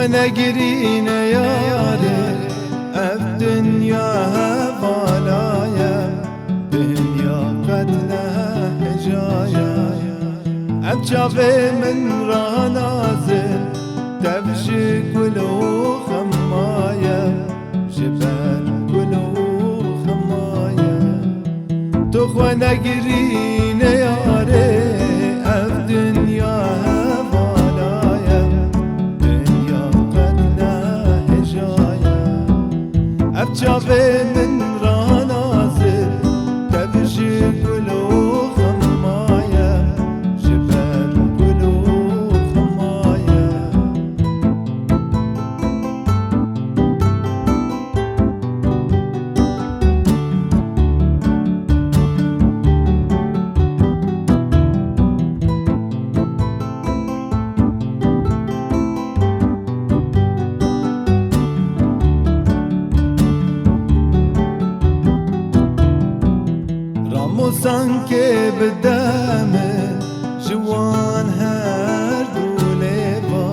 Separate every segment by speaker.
Speaker 1: نگرین یاره اف دنیا هوالایا دنیا قد لها حجایا اف جاوه من را نازل تبشي قلو خمايا جبال قلو خمايا تخوى نقرين ياري اف دنيا هوالايا دنيا قد لا هجايا اف جابي من را نازل تبشي قلو خمايا جبال قلو خمايا sanke bedame جوان هر دوليبا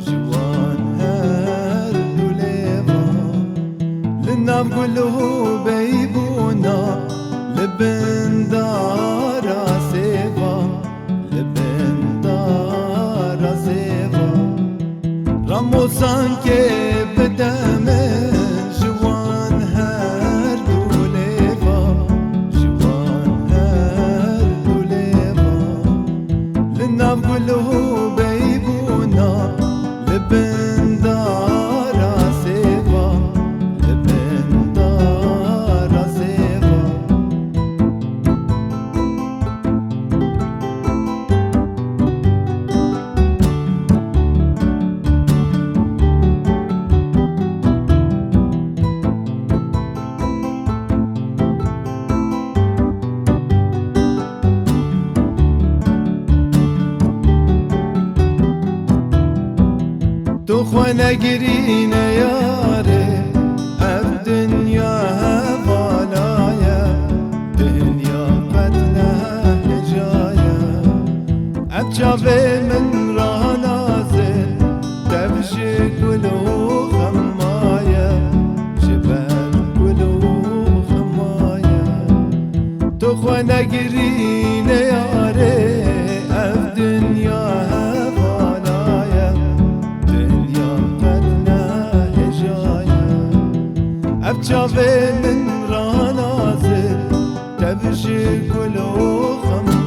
Speaker 1: جوان هر دوليبا للنام قلوه بيبونا لبن دارا سيبا لبن دارا سيبا رامو سانكي بدامه جوان هر دوليبا قلوب بيبونا لبن دارا سيبا لبن دارا سيبا تخوى نقرين ياري اف دنيا هوالايا دنيا قد لها هجايا اف جابي من را نازل تبشي قلو خمايا جبال قلو خمايا تخوى نقرين ياري اف دنيا هوالايا جاوه من را نازل تبشي قلو خم